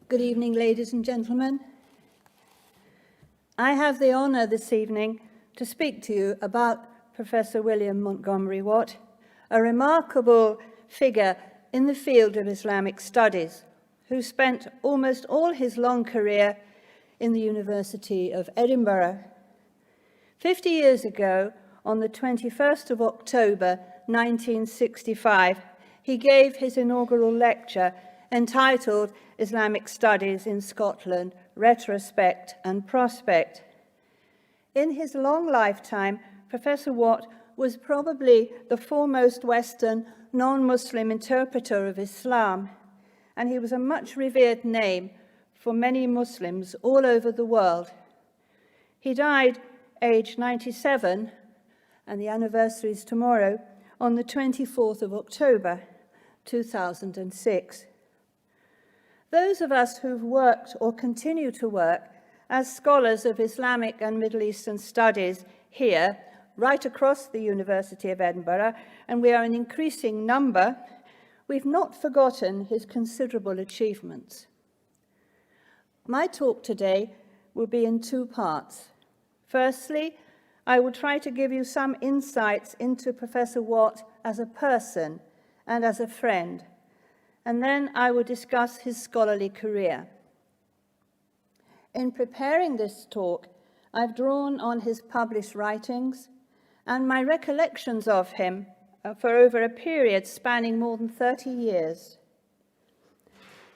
Good evening, ladies and gentlemen. I have the honour this evening to speak to you about Professor William Montgomery Watt, a remarkable figure in the field of Islamic studies, who spent almost all his long career in the University of Edinburgh. 50 years ago, on the 21st of October 1965, he gave his inaugural lecture entitled Islamic Studies in Scotland, Retrospect and Prospect. In his long lifetime, Professor Watt was probably the foremost Western non-Muslim interpreter of Islam, and he was a much revered name for many Muslims all over the world. He died aged 97, and the anniversary is tomorrow, on the 24th of October, 2006. Those of us who've worked or continue to work as scholars of Islamic and Middle Eastern studies here, right across the University of Edinburgh, and we are an increasing number, we've not forgotten his considerable achievements. My talk today will be in two parts. Firstly, I will try to give you some insights into Professor Watt as a person and as a friend, and then I will discuss his scholarly career. In preparing this talk, I've drawn on his published writings and my recollections of him for over a period spanning more than 30 years.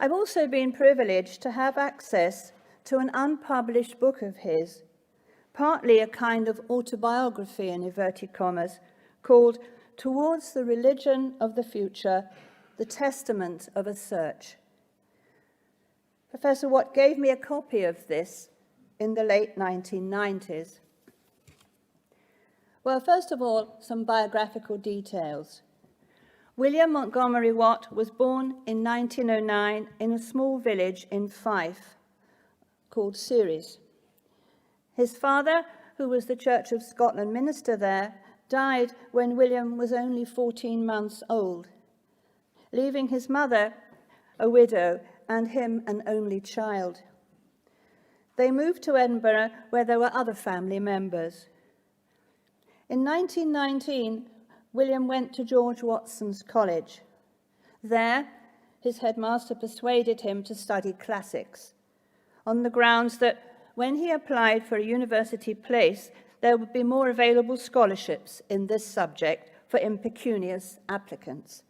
I've also been privileged to have access to an unpublished book of his, partly a kind of autobiography in inverted commas, called Towards the Religion of the Future, The Testament of a Search. Professor Watt gave me a copy of this in the late 1990s. Well, first of all, some biographical details. William Montgomery Watt was born in 1909 in a small village in Fife called Ceres. His father, who was the Church of Scotland minister there, died when William was only 14 months old, leaving his mother a widow and him an only child. They moved to Edinburgh, where there were other family members. In 1919, William went to George Watson's College. There, his headmaster persuaded him to study classics, on the grounds that when he applied for a university place, there would be more available scholarships in this subject for impecunious applicants.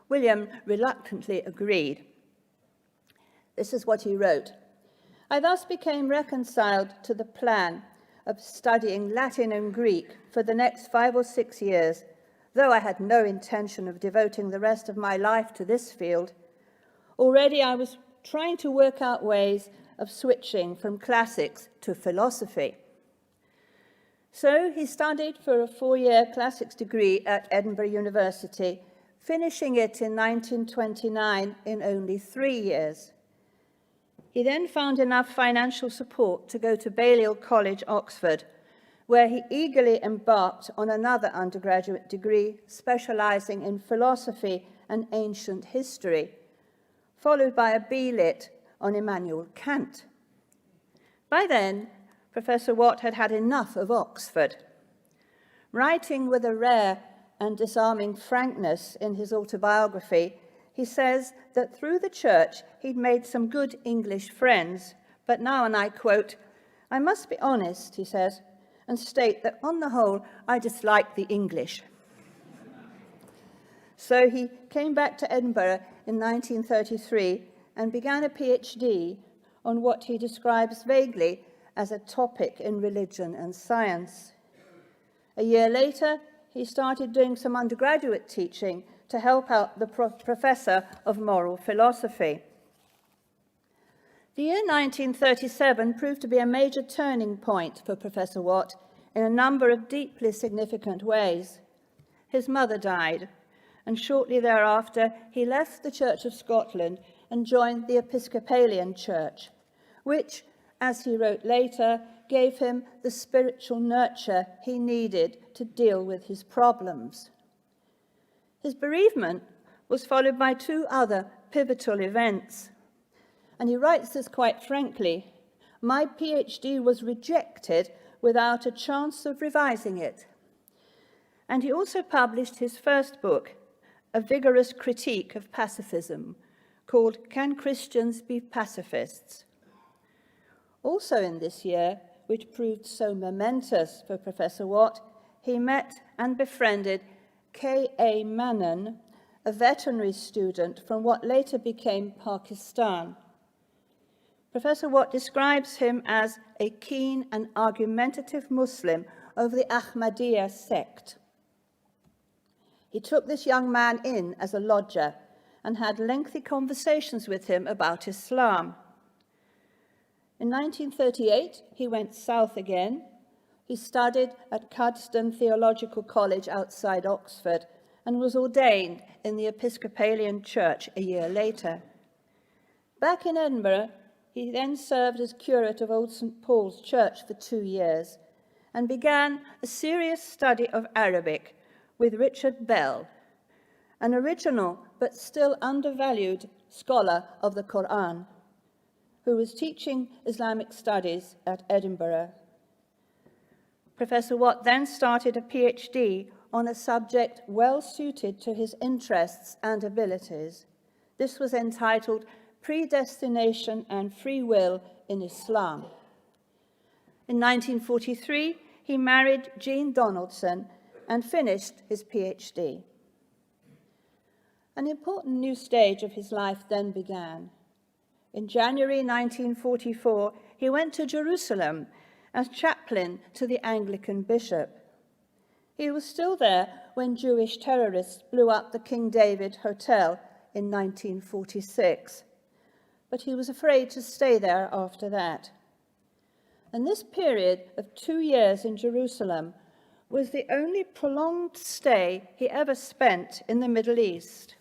William reluctantly agreed. This is what he wrote. I thus became reconciled to the plan of studying Latin and Greek for the next 5 or 6 years, though I had no intention of devoting the rest of my life to this field. Already I was trying to work out ways of switching from classics to philosophy. So he studied for a 4-year classics degree at Edinburgh University, finishing it in 1929 in only 3 years. He then found enough financial support to go to Balliol College, Oxford, where he eagerly embarked on another undergraduate degree specializing in philosophy and ancient history, followed by a B.Lit on Immanuel Kant. By then, Professor Watt had had enough of Oxford. Writing with a rare and disarming frankness in his autobiography, he says that through the church he'd made some good English friends, but now, and I quote, I must be honest, he says, and state that on the whole I dislike the English. So he came back to Edinburgh in 1933 and began a PhD on what he describes vaguely as a topic in religion and science. A year later, he started doing some undergraduate teaching to help out the professor of moral philosophy. The year 1937 proved to be a major turning point for Professor Watt in a number of deeply significant ways. His mother died, and shortly thereafter he left the Church of Scotland and joined the Episcopalian Church, which, as he wrote later, gave him the spiritual nurture he needed to deal with his problems. His bereavement was followed by 2 other pivotal events. And he writes this quite frankly: "My PhD was rejected without a chance of revising it." And he also published his first book, a vigorous critique of pacifism, called "Can Christians Be Pacifists?" Also in this year, which proved so momentous for Professor Watt, he met and befriended K.A. Manon, a veterinary student from what later became Pakistan. Professor Watt describes him as a keen and argumentative Muslim of the Ahmadiyya sect. He took this young man in as a lodger and had lengthy conversations with him about Islam. In 1938, he went south again. He studied at Cuddesdon Theological College outside Oxford and was ordained in the Episcopalian Church a year later. Back in Edinburgh, he then served as curate of Old St. Paul's Church for 2 years and began a serious study of Arabic with Richard Bell, an original but still undervalued scholar of the Quran, who was teaching Islamic studies at Edinburgh. Professor Watt then started a PhD on a subject well suited to his interests and abilities. This was entitled Predestination and Free Will in Islam. In 1943, he married Jean Donaldson and finished his PhD. An important new stage of his life then began. In January 1944, he went to Jerusalem as chaplain to the Anglican bishop. He was still there when Jewish terrorists blew up the King David Hotel in 1946, but he was afraid to stay there after that. And this period of 2 years in Jerusalem was the only prolonged stay he ever spent in the Middle East.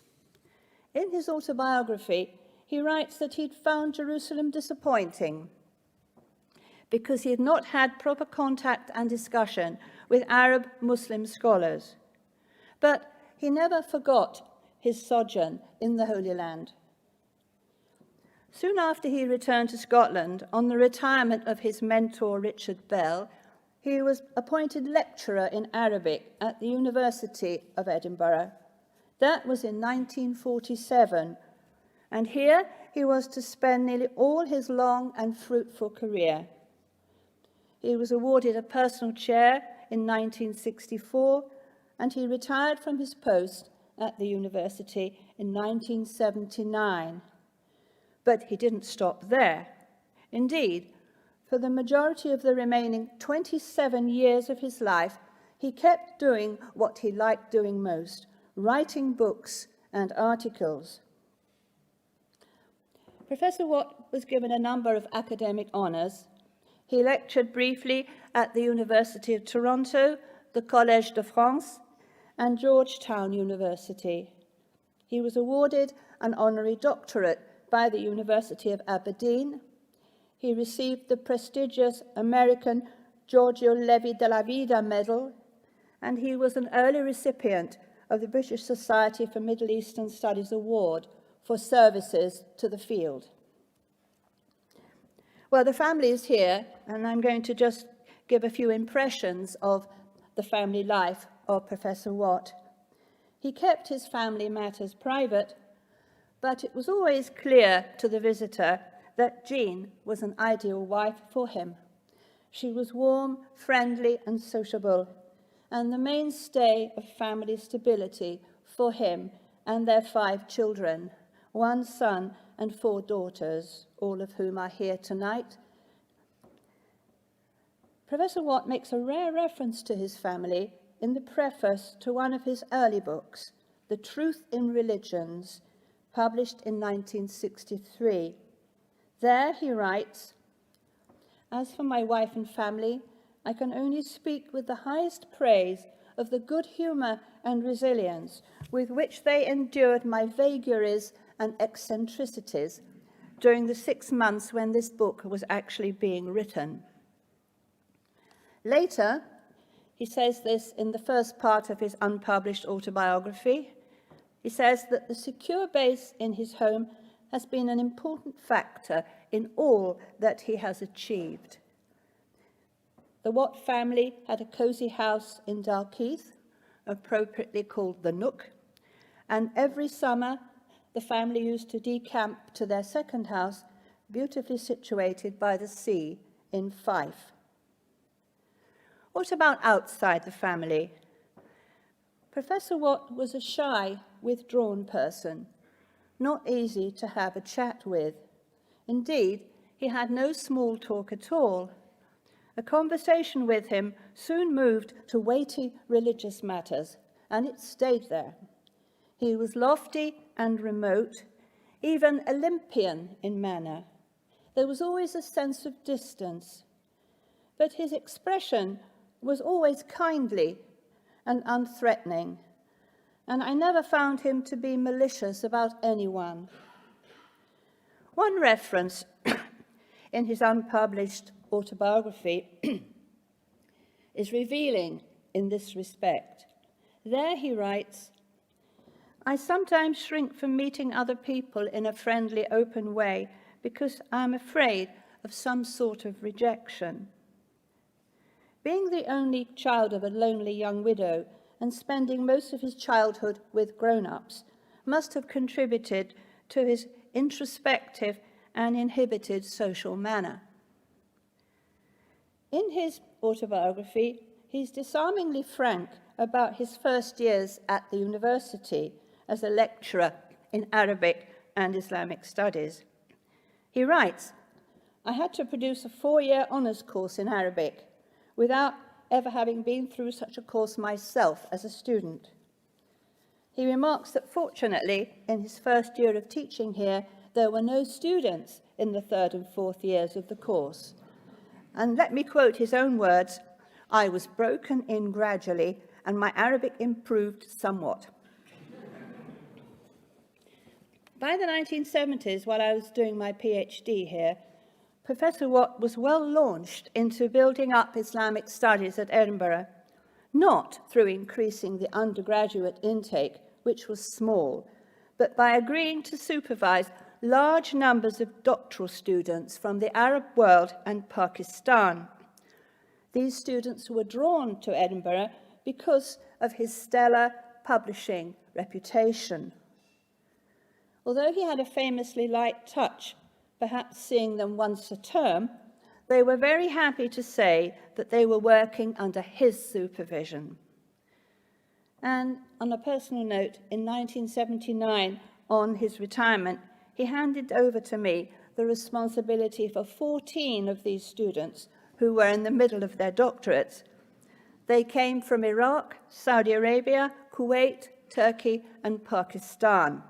In his autobiography, he writes that he'd found Jerusalem disappointing because he had not had proper contact and discussion with Arab Muslim scholars. But he never forgot his sojourn in the Holy Land. Soon after he returned to Scotland, on the retirement of his mentor Richard Bell, he was appointed lecturer in Arabic at the University of Edinburgh. That was in 1947, and here he was to spend nearly all his long and fruitful career. He was awarded a personal chair in 1964, and he retired from his post at the university in 1979. But he didn't stop there. Indeed, for the majority of the remaining 27 years of his life, he kept doing what he liked doing most, writing books and articles. Professor Watt was given a number of academic honours. He lectured briefly at the University of Toronto, the Collège de France, and Georgetown University. He was awarded an honorary doctorate by the University of Aberdeen. He received the prestigious American Giorgio Levi della Vida Medal, and he was an early recipient of the British Society for Middle Eastern Studies Award for services to the field. Well, the family is here, and I'm going to just give a few impressions of the family life of Professor Watt. He kept his family matters private, but it was always clear to the visitor that Jean was an ideal wife for him. She was warm, friendly, and sociable, and the mainstay of family stability for him and their 5 children, 1 son and 4 daughters, all of whom are here tonight. Professor Watt makes a rare reference to his family in the preface to one of his early books, The Truth in Religions, published in 1963. There he writes, "As for my wife and family, I can only speak with the highest praise of the good humour and resilience with which they endured my vagaries and eccentricities during the 6 months when this book was actually being written." Later, he says this in the first part of his unpublished autobiography. He says that the secure base in his home has been an important factor in all that he has achieved. The Watt family had a cosy house in Dalkeith, appropriately called the Nook, and every summer the family used to decamp to their second house, beautifully situated by the sea in Fife. What about outside the family? Professor Watt was a shy, withdrawn person, not easy to have a chat with. Indeed, he had no small talk at all. A conversation with him soon moved to weighty religious matters, and it stayed there. He was lofty and remote, even Olympian in manner. There was always a sense of distance, but his expression was always kindly and unthreatening, and I never found him to be malicious about anyone. One reference in his unpublished autobiography is revealing in this respect. There he writes, "I sometimes shrink from meeting other people in a friendly, open way because I'm afraid of some sort of rejection." Being the only child of a lonely young widow and spending most of his childhood with grown-ups must have contributed to his introspective and inhibited social manner. In his autobiography, he's disarmingly frank about his first years at the university as a lecturer in Arabic and Islamic studies. He writes, "I had to produce a 4-year honours course in Arabic without ever having been through such a course myself as a student." He remarks that fortunately, in his first year of teaching here, there were no students in the 3rd and 4th years of the course. And let me quote his own words, "I was broken in gradually and my Arabic improved somewhat." By the 1970s, while I was doing my PhD here, Professor Watt was well launched into building up Islamic studies at Edinburgh, not through increasing the undergraduate intake, which was small, but by agreeing to supervise large numbers of doctoral students from the Arab world and Pakistan. These students were drawn to Edinburgh because of his stellar publishing reputation. Although he had a famously light touch, perhaps seeing them once a term, they were very happy to say that they were working under his supervision. And on a personal note, in 1979, on his retirement, he handed over to me the responsibility for 14 of these students who were in the middle of their doctorates. They came from Iraq, Saudi Arabia, Kuwait, Turkey, and Pakistan.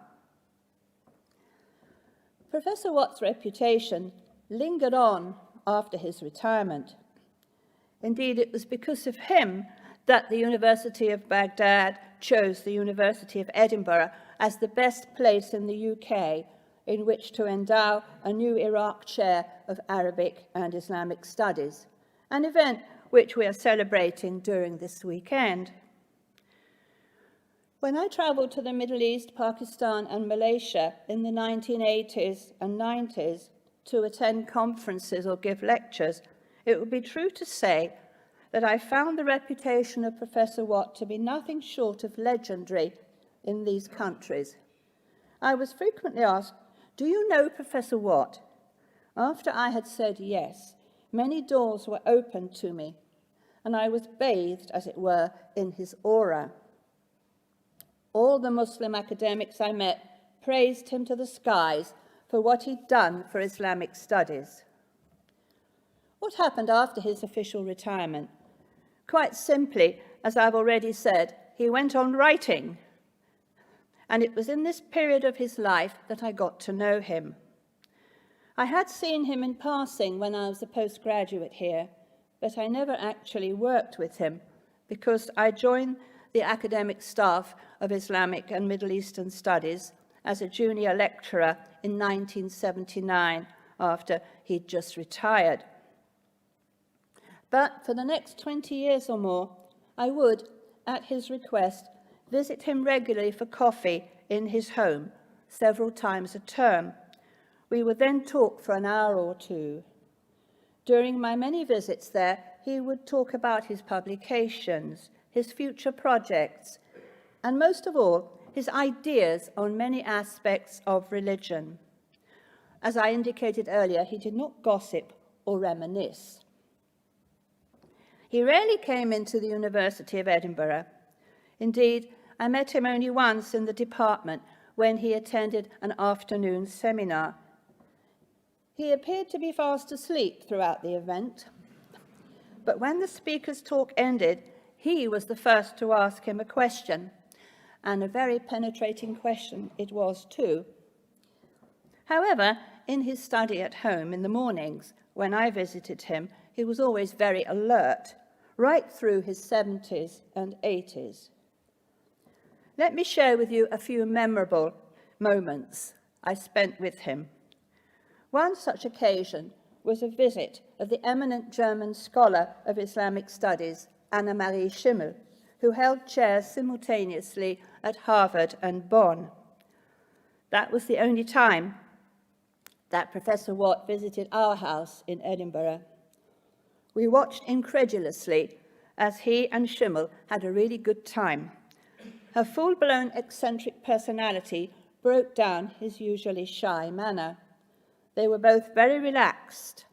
Professor Watt's reputation lingered on after his retirement. Indeed, it was because of him that the University of Baghdad chose the University of Edinburgh as the best place in the UK in which to endow a new Iraq Chair of Arabic and Islamic Studies, an event which we are celebrating during this weekend. When I travelled to the Middle East, Pakistan, and Malaysia in the 1980s and 90s to attend conferences or give lectures, it would be true to say that I found the reputation of Professor Watt to be nothing short of legendary in these countries. I was frequently asked, "Do you know Professor Watt?" After I had said yes, many doors were opened to me, and I was bathed, as it were, in his aura. All the Muslim academics I met praised him to the skies for what he'd done for Islamic studies. What happened after his official retirement? Quite simply, as I've already said, he went on writing. And it was in this period of his life that I got to know him. I had seen him in passing when I was a postgraduate here, but I never actually worked with him because I joined the academic staff of Islamic and Middle Eastern Studies as a junior lecturer in 1979 after he'd just retired. But for the next 20 years or more, I would, at his request, visit him regularly for coffee in his home several times a term, We would then talk for an hour or two. During my many visits there, he would talk about his publications, his future projects, and most of all, his ideas on many aspects of religion. As I indicated earlier, he did not gossip or reminisce. He rarely came into the University of Edinburgh. Indeed, I met him only once in the department when he attended an afternoon seminar. He appeared to be fast asleep throughout the event, but when the speaker's talk ended, he was the first to ask him a question, and a very penetrating question it was too. However, in his study at home in the mornings, when I visited him, he was always very alert, right through his 70s and 80s. Let me share with you a few memorable moments I spent with him. One such occasion was a visit of the eminent German scholar of Islamic studies, Anna-Marie Schimmel, who held chairs simultaneously at Harvard and Bonn. That was the only time that Professor Watt visited our house in Edinburgh. We watched incredulously as he and Schimmel had a really good time. Her full-blown eccentric personality broke down his usually shy manner. They were both very relaxed,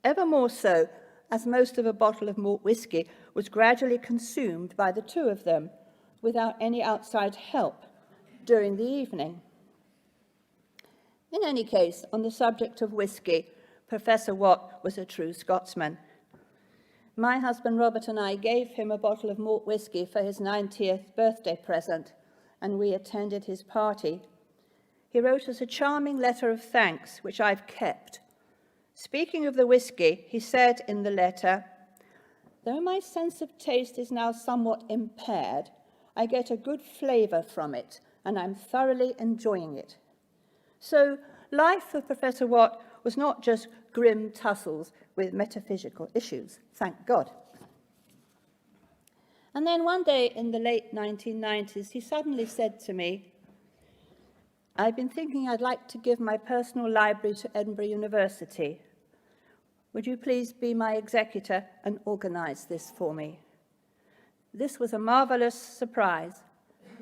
ever more so as most of a bottle of malt whisky was gradually consumed by the two of them without any outside help during the evening. In any case, on the subject of whisky, Professor Watt was a true Scotsman. My husband Robert and I gave him a bottle of malt whisky for his 90th birthday present, and we attended his party. He wrote us a charming letter of thanks, which I've kept. Speaking of the whisky, he said in the letter, "Though my sense of taste is now somewhat impaired, I get a good flavour from it, and I'm thoroughly enjoying it." So life for Professor Watt was not just grim tussles with metaphysical issues, thank God. And then one day in the late 1990s, he suddenly said to me, "I've been thinking I'd like to give my personal library to Edinburgh University. Would you please be my executor and organise this for me?" This was a marvellous surprise,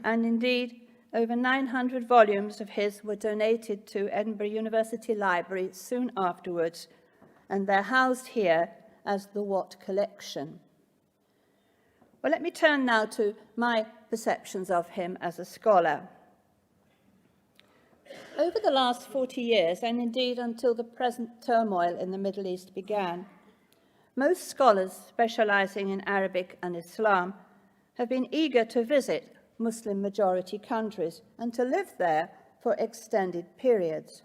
and indeed, over 900 volumes of his were donated to Edinburgh University Library soon afterwards, and they're housed here as the Watt Collection. Well, let me turn now to my perceptions of him as a scholar. Over the last 40 years, and indeed until the present turmoil in the Middle East began, most scholars specializing in Arabic and Islam have been eager to visit Muslim-majority countries and to live there for extended periods.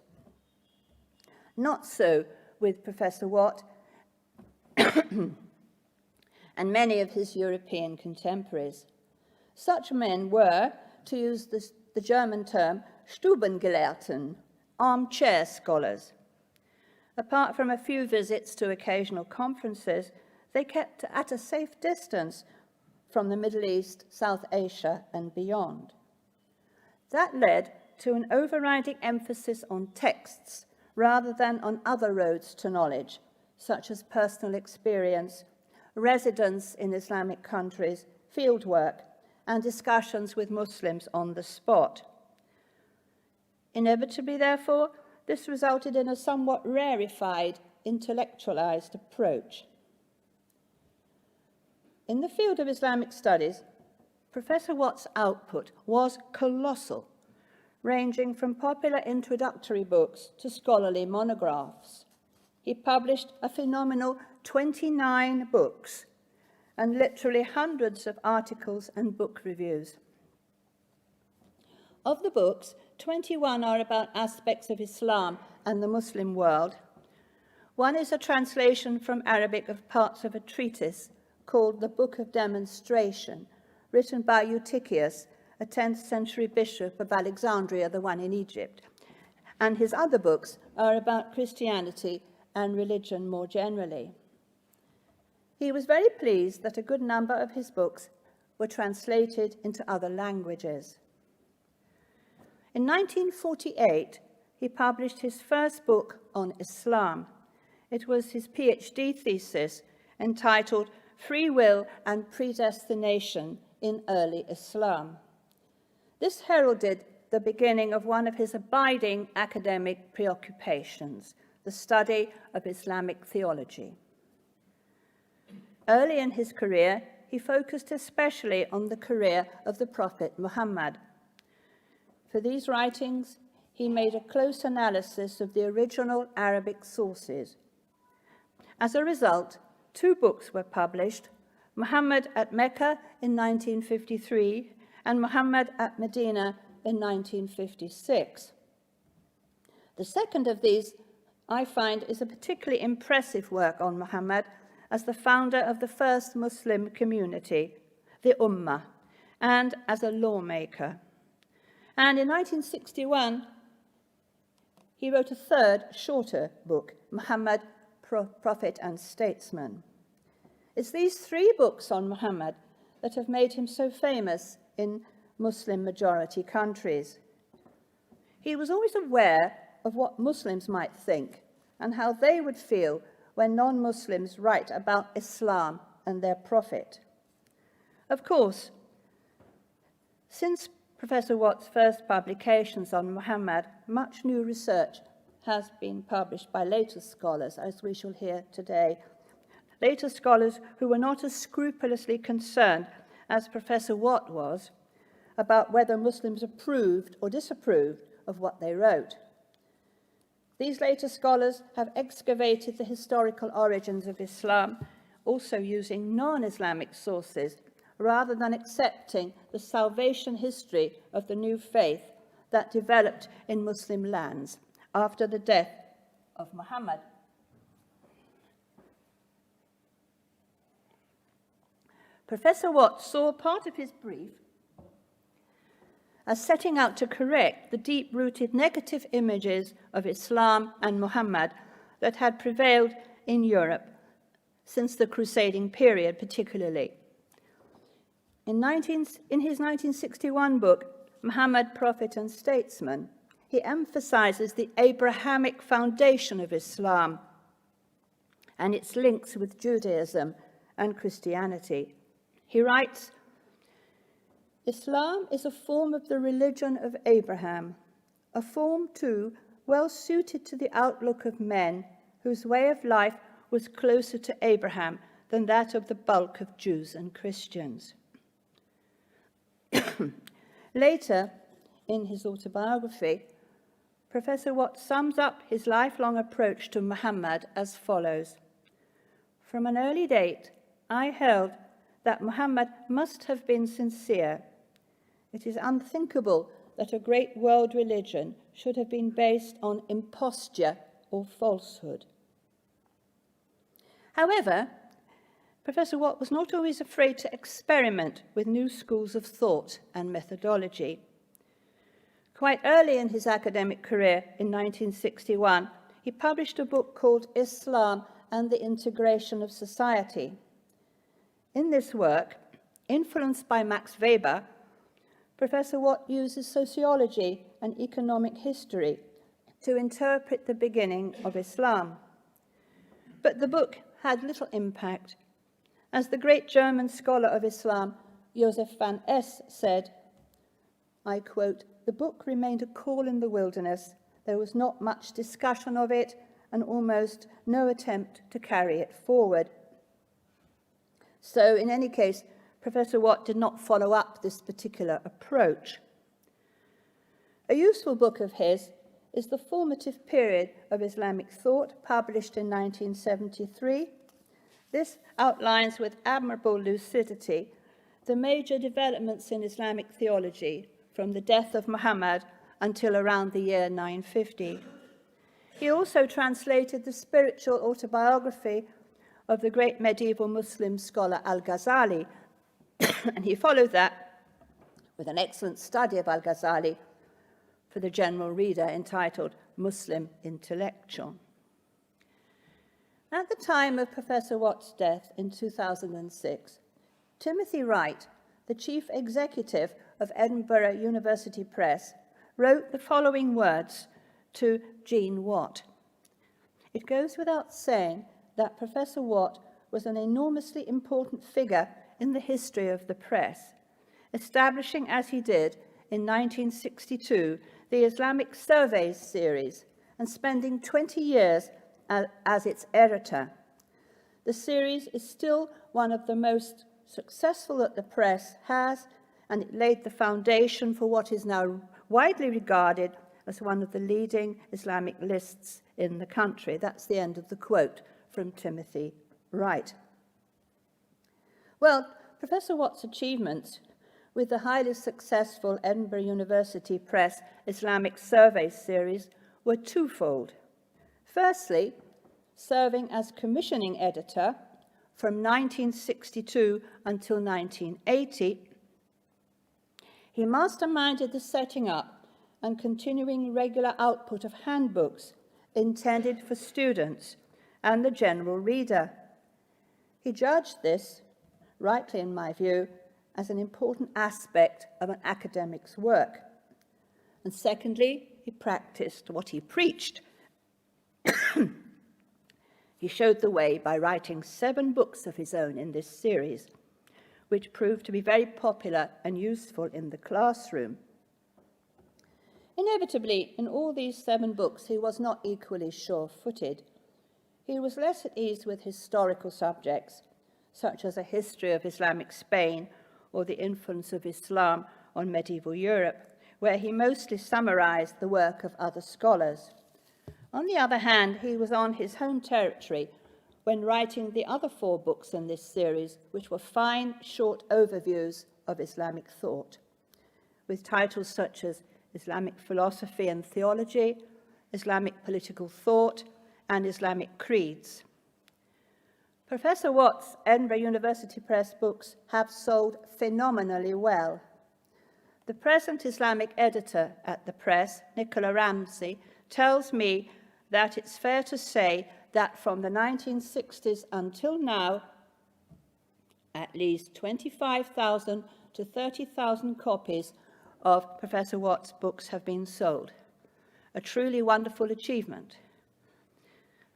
Not so with Professor Watt and many of his European contemporaries. Such men were, to use the German term, Stubengelehrten, armchair scholars. Apart from a few visits to occasional conferences, they kept at a safe distance from the Middle East, South Asia, and beyond. That led to an overriding emphasis on texts rather than on other roads to knowledge, such as personal experience, residence in Islamic countries, fieldwork, and discussions with Muslims on the spot. Inevitably, therefore, this resulted in a somewhat rarefied, intellectualized approach. In the field of Islamic studies, Professor Watt's output was colossal, ranging from popular introductory books to scholarly monographs. He published a phenomenal 29 books and literally hundreds of articles and book reviews. Of the books, 21 are about aspects of Islam and the Muslim world. One is a translation from Arabic of parts of a treatise called the Book of Demonstration, written by Eutychius, a 10th century bishop of Alexandria, the one in Egypt. And his other books are about Christianity and religion more generally. He was very pleased that a good number of his books were translated into other languages. In 1948, he published his first book on Islam. It was his PhD thesis entitled Free Will and Predestination in Early Islam. This heralded the beginning of one of his abiding academic preoccupations, the study of Islamic theology. Early in his career, he focused especially on the career of the Prophet Muhammad. For these writings, he made a close analysis of the original Arabic sources. As a result, 2 books were published, Muhammad at Mecca in 1953 and Muhammad at Medina in 1956. The second of these, I find, is a particularly impressive work on Muhammad as the founder of the first Muslim community, the Ummah, and as a lawmaker. And in 1961, he wrote a third, shorter book, Muhammad, Prophet and Statesman. It's these 3 books on Muhammad that have made him so famous in Muslim-majority countries. He was always aware of what Muslims might think and how they would feel when non-Muslims write about Islam and their prophet. Of course, since Professor Watt's first publications on Muhammad, much new research has been published by later scholars, as we shall hear today. Later scholars who were not as scrupulously concerned as Professor Watt was about whether Muslims approved or disapproved of what they wrote. These later scholars have excavated the historical origins of Islam, also using non-Islamic sources, rather than accepting the salvation history of the new faith that developed in Muslim lands after the death of Muhammad. Professor Watt saw part of his brief as setting out to correct the deep-rooted negative images of Islam and Muhammad that had prevailed in Europe since the crusading period particularly. In his 1961 book, Muhammad, Prophet and Statesman, he emphasizes the Abrahamic foundation of Islam and its links with Judaism and Christianity. He writes, Islam is a form of the religion of Abraham, a form, too, well suited to the outlook of men whose way of life was closer to Abraham than that of the bulk of Jews and Christians. Later, in his autobiography, Professor Watt sums up his lifelong approach to Muhammad as follows. From an early date, I held that Muhammad must have been sincere. It is unthinkable that a great world religion should have been based on imposture or falsehood. However, Professor Watt was not always afraid to experiment with new schools of thought and methodology. Quite early in his academic career, in 1961, he published a book called Islam and the Integration of Society. In this work, influenced by Max Weber, Professor Watt uses sociology and economic history to interpret the beginning of Islam. But the book had little impact. As the great German scholar of Islam, Joseph van Es, said, I quote, "The book remained a call in the wilderness. There was not much discussion of it and almost no attempt to carry it forward." So, in any case, Professor Watt did not follow up this particular approach. A useful book of his is The Formative Period of Islamic Thought, published in 1973. This outlines with admirable lucidity the major developments in Islamic theology from the death of Muhammad until around the year 950. He also translated the spiritual autobiography of the great medieval Muslim scholar Al-Ghazali, and he followed that with an excellent study of Al-Ghazali for the general reader entitled Muslim Intellectual. At the time of Professor Watt's death in 2006, Timothy Wright, the chief executive of Edinburgh University Press, wrote the following words to Jean Watt. It goes without saying that Professor Watt was an enormously important figure in the history of the press, establishing, as he did in 1962, the Islamic Surveys series and spending 20 years as its editor. The series is still one of the most successful that the press has, and it laid the foundation for what is now widely regarded as one of the leading Islamic lists in the country. That's the end of the quote from Timothy Wright. Well, Professor Watt's achievements with the highly successful Edinburgh University Press Islamic Surveys series were twofold. Firstly, serving as commissioning editor from 1962 until 1980, he masterminded the setting up and continuing regular output of handbooks intended for students and the general reader. He judged this, rightly in my view, as an important aspect of an academic's work. And secondly, he practiced what he preached. He showed the way by writing 7 books of his own in this series, which proved to be very popular and useful in the classroom. Inevitably, in all these 7 books, he was not equally sure-footed. He was less at ease with historical subjects, such as a history of Islamic Spain or the influence of Islam on medieval Europe, where he mostly summarized the work of other scholars. On the other hand, he was on his home territory when writing the other 4 books in this series, which were fine, short overviews of Islamic thought, with titles such as Islamic Philosophy and Theology, Islamic Political Thought, and Islamic Creeds. Professor Watt's Edinburgh University Press books have sold phenomenally well. The present Islamic editor at the press, Nicola Ramsey, tells me that it's fair to say that from the 1960s until now, at least 25,000 to 30,000 copies of Professor Watt's books have been sold. A truly wonderful achievement.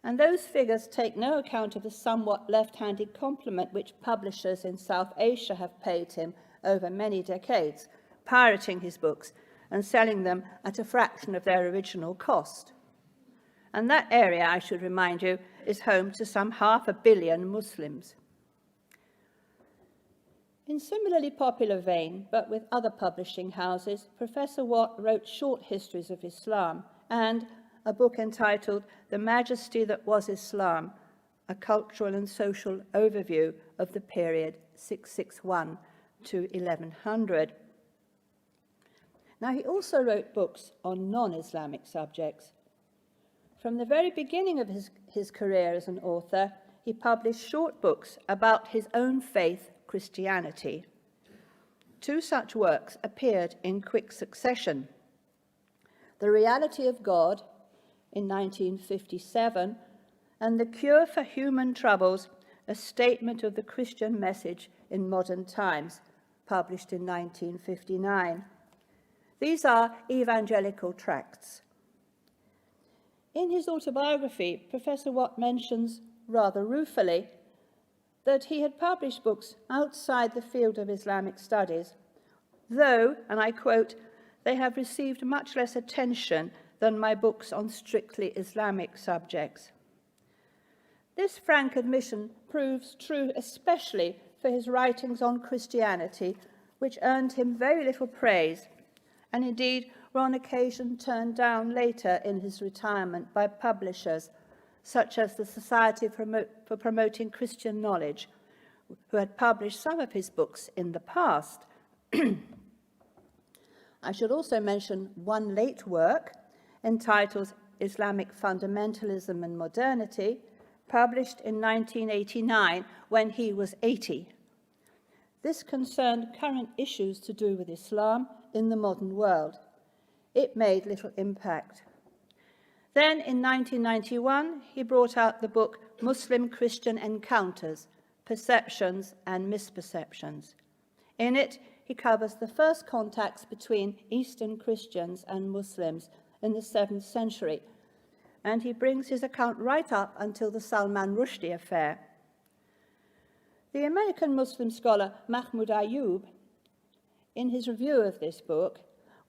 And those figures take no account of the somewhat left-handed compliment which publishers in South Asia have paid him over many decades, pirating his books and selling them at a fraction of their original cost. And that area, I should remind you, is home to some 500 million Muslims. In similarly popular vein, but with other publishing houses, Professor Watt wrote short histories of Islam and a book entitled The Majesty That Was Islam, a cultural and social overview of the period 661 to 1100. Now, he also wrote books on non-Islamic subjects. From the very beginning of his career as an author, he published short books about his own faith, Christianity. 2 such works appeared in quick succession. The Reality of God in 1957, and The Cure for Human Troubles, a statement of the Christian message in modern times, published in 1959. These are evangelical tracts. In his autobiography, Professor Watt mentions, rather ruefully, that he had published books outside the field of Islamic studies, though, and I quote, "they have received much less attention than my books on strictly Islamic subjects." This frank admission proves true especially for his writings on Christianity, which earned him very little praise, and indeed were on occasion turned down later in his retirement by publishers, such as the Society for Promoting Christian Knowledge, who had published some of his books in the past. I should also mention one late work entitled Islamic Fundamentalism and Modernity, published in 1989 when he was 80. This concerned current issues to do with Islam in the modern world. It made little impact. Then, in 1991, he brought out the book Muslim-Christian Encounters, Perceptions and Misperceptions. In it, he covers the first contacts between Eastern Christians and Muslims in the 7th century, and he brings his account right up until the Salman Rushdie affair. The American Muslim scholar Mahmoud Ayub, in his review of this book,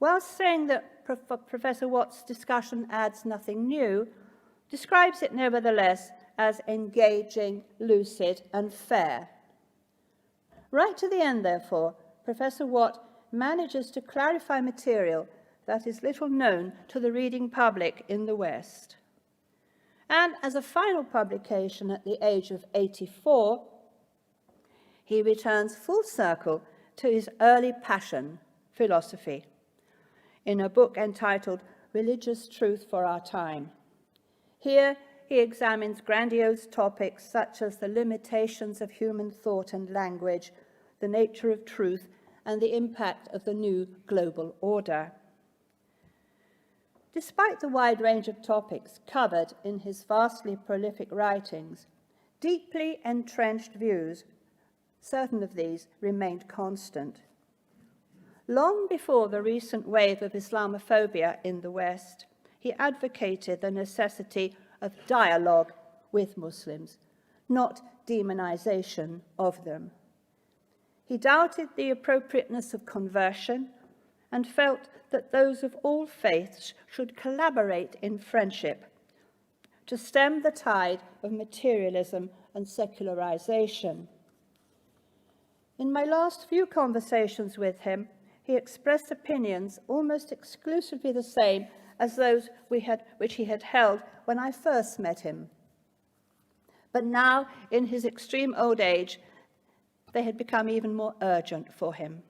whilst saying that Professor Watt's discussion adds nothing new, describes it nevertheless as engaging, lucid, and fair. Right to the end, therefore, Professor Watt manages to clarify material that is little known to the reading public in the West. And as a final publication at the age of 84, he returns full circle to his early passion, philosophy, in a book entitled Religious Truth for Our Time. Here, he examines grandiose topics such as the limitations of human thought and language, the nature of truth, and the impact of the new global order. Despite the wide range of topics covered in his vastly prolific writings, deeply entrenched views, certain of these remained constant. Long before the recent wave of Islamophobia in the West, he advocated the necessity of dialogue with Muslims, not demonization of them. He doubted the appropriateness of conversion and felt that those of all faiths should collaborate in friendship to stem the tide of materialism and secularization. In my last few conversations with him, he expressed opinions almost exclusively the same as those which he had held when I first met him. But now, in his extreme old age, they had become even more urgent for him.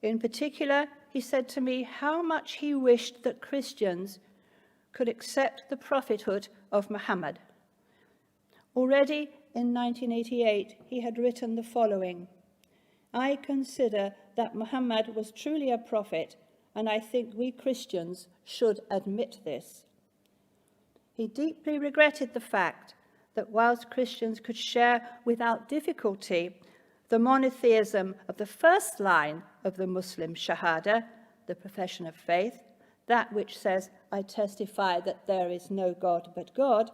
In particular, he said to me how much he wished that Christians could accept the prophethood of Muhammad. Already in 1988, he had written the following: "I consider that Muhammad was truly a prophet, and I think we Christians should admit this." He deeply regretted the fact that whilst Christians could share without difficulty the monotheism of the first line of the Muslim Shahada, the profession of faith, that which says, "I testify that there is no God but God,"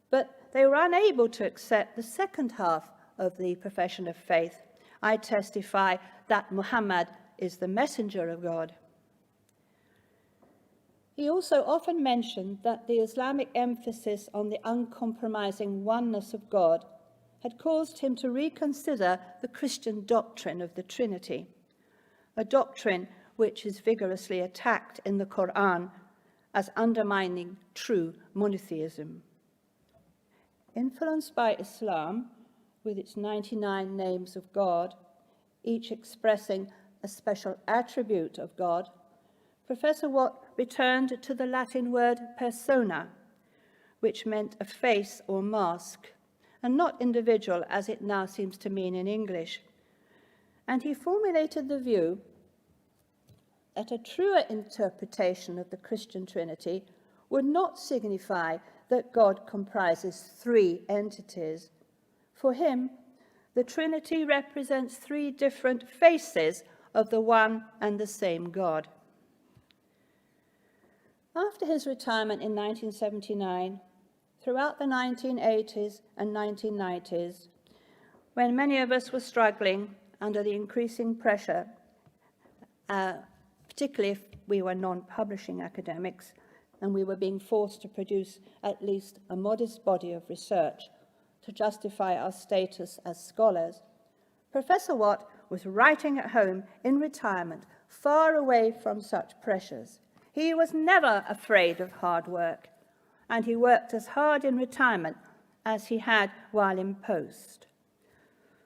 but they were unable to accept the second half of the profession of faith, "I testify that Muhammad is the messenger of God." He also often mentioned that the Islamic emphasis on the uncompromising oneness of God had caused him to reconsider the Christian doctrine of the Trinity, a doctrine which is vigorously attacked in the Quran as undermining true monotheism. Influenced by Islam, with its 99 names of God, each expressing a special attribute of God, Professor Watt returned to the Latin word persona, which meant a face or mask, and not individual as it now seems to mean in English. And he formulated the view that a truer interpretation of the Christian Trinity would not signify that God comprises three entities. For him, the Trinity represents three different faces of the one and the same God. After his retirement in 1979, throughout the 1980s and 1990s, when many of us were struggling under the increasing pressure, particularly if we were non-publishing academics, and we were being forced to produce at least a modest body of research to justify our status as scholars, Professor Watt was writing at home in retirement, far away from such pressures. He was never afraid of hard work, and he worked as hard in retirement as he had while in post.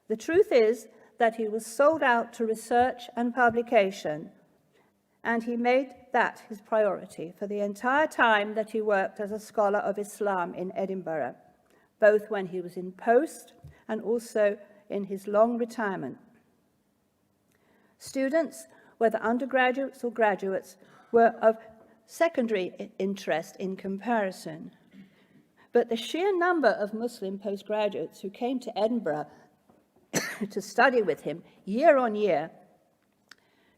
The truth is that he was sold out to research and publication, and he made that his priority for the entire time that he worked as a scholar of Islam in Edinburgh, both when he was in post and also in his long retirement. Students, whether undergraduates or graduates, were of secondary interest in comparison. But the sheer number of Muslim postgraduates who came to Edinburgh to study with him year on year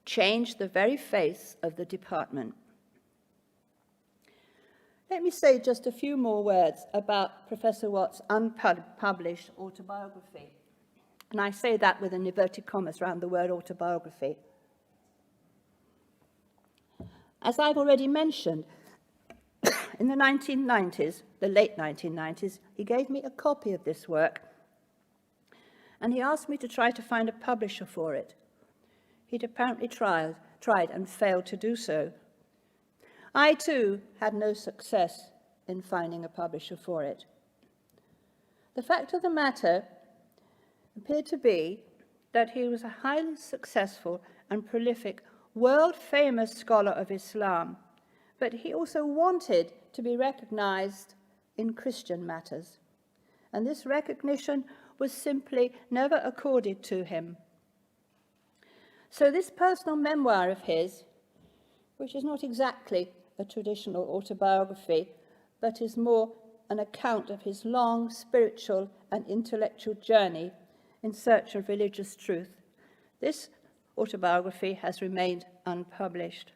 changed the very face of the department. Let me say just a few more words about Professor Watt's unpublished autobiography. And I say that with an inverted commas around the word autobiography. As I've already mentioned, in the 1990s, the late 1990s, he gave me a copy of this work, and he asked me to try to find a publisher for it. He'd apparently tried and failed to do so. I, too, had no success in finding a publisher for it. The fact of the matter appeared to be that he was a highly successful and prolific, world-famous scholar of Islam, but he also wanted to be recognized in Christian matters, and this recognition was simply never accorded to him. So this personal memoir of his, which is not exactly a traditional autobiography, but is more an account of his long spiritual and intellectual journey in search of religious truth, this autobiography has remained unpublished.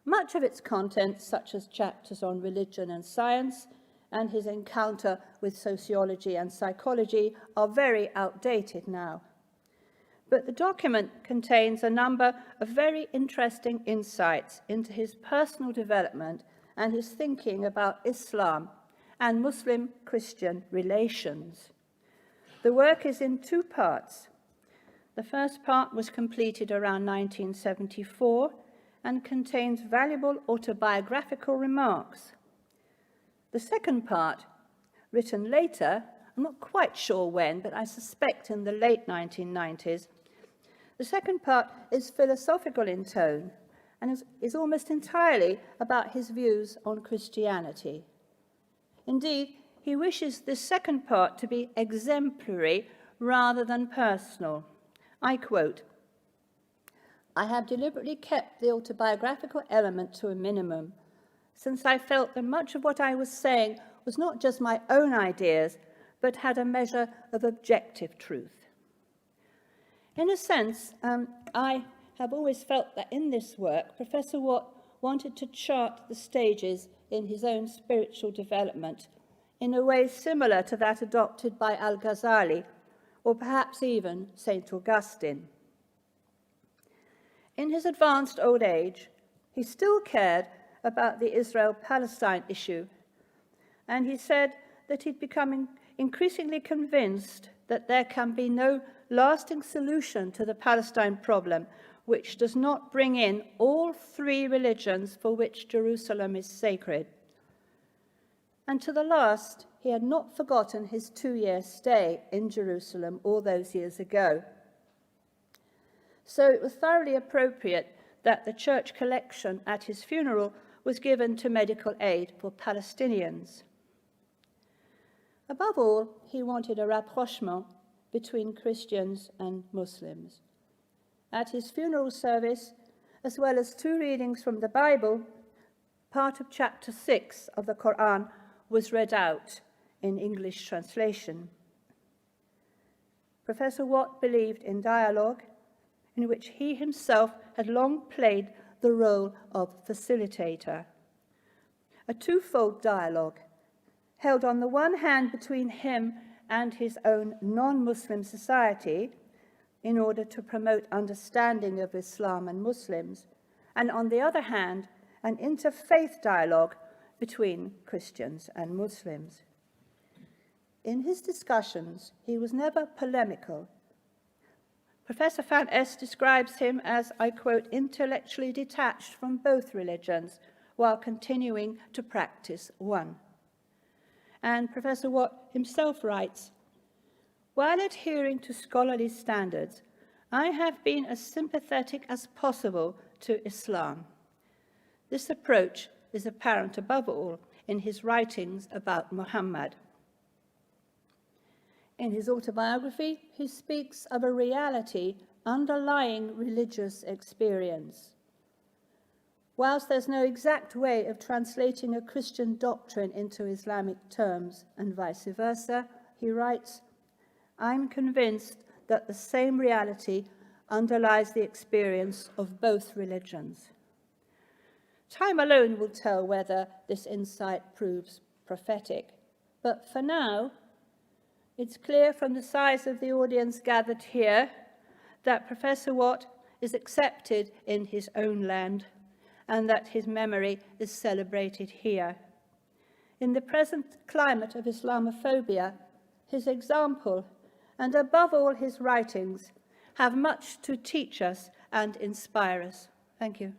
Much of its content, such as chapters on religion and science and his encounter with sociology and psychology, are very outdated now. But the document contains a number of very interesting insights into his personal development and his thinking about Islam and Muslim-Christian relations. The work is in two parts. The first part was completed around 1974 and contains valuable autobiographical remarks. The second part, written later, I'm not quite sure when, but I suspect in the late 1990s, the second part is philosophical in tone and is almost entirely about his views on Christianity. Indeed, he wishes this second part to be exemplary rather than personal. I quote, "I have deliberately kept the autobiographical element to a minimum, since I felt that much of what I was saying was not just my own ideas, but had a measure of objective truth." In a sense, I have always felt that in this work, Professor Watt wanted to chart the stages in his own spiritual development in a way similar to that adopted by Al-Ghazali, or perhaps even St. Augustine. In his advanced old age, he still cared about the Israel-Palestine issue, and he said that he'd become increasingly convinced that there can be no lasting solution to the Palestine problem which does not bring in all three religions for which Jerusalem is sacred. And to the last, he had not forgotten his 2-year stay in Jerusalem all those years ago. So it was thoroughly appropriate that the church collection at his funeral was given to medical aid for Palestinians. Above all, he wanted a rapprochement between Christians and Muslims. At his funeral service, as well as 2 readings from the Bible, part of chapter 6 of the Quran was read out in English translation. Professor Watt believed in dialogue, in which he himself had long played the role of facilitator. A twofold dialogue, held on the one hand between him and his own non-Muslim society in order to promote understanding of Islam and Muslims, and on the other hand, an interfaith dialogue between Christians and Muslims. In his discussions, he was never polemical. Professor Van Es describes him as, I quote, intellectually detached from both religions while continuing to practice one. And Professor Watt himself writes, "While adhering to scholarly standards, I have been as sympathetic as possible to Islam. This approach is apparent above all in his writings about Muhammad." In his autobiography, he speaks of a reality underlying religious experience. Whilst there's no exact way of translating a Christian doctrine into Islamic terms and vice versa, he writes, "I'm convinced that the same reality underlies the experience of both religions." Time alone will tell whether this insight proves prophetic. But for now, it's clear from the size of the audience gathered here that Professor Watt is accepted in his own land and that his memory is celebrated here. In the present climate of Islamophobia, his example, and above all his writings, have much to teach us and inspire us. Thank you.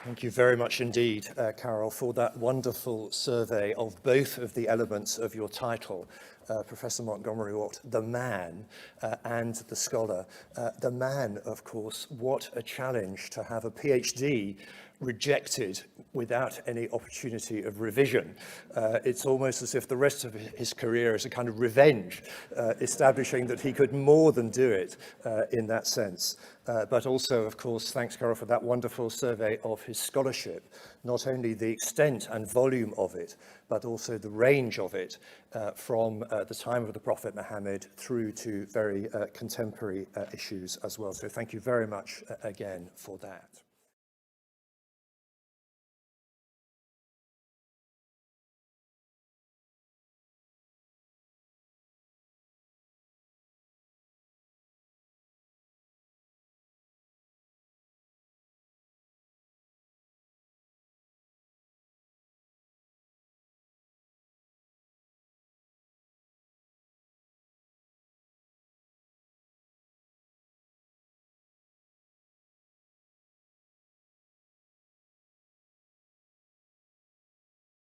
Thank you very much indeed, Carol, for that wonderful survey of both of the elements of your title, Professor Montgomery Watt, the man and the scholar. The man, of course, what a challenge to have a PhD rejected without any opportunity of revision. It's almost as if the rest of his career is a kind of revenge, establishing that he could more than do it in that sense. But also, of course, thanks, Carol, for that wonderful survey of his scholarship, not only the extent and volume of it, but also the range of it from the time of the Prophet Muhammad through to very contemporary issues as well. So thank you very much again for that.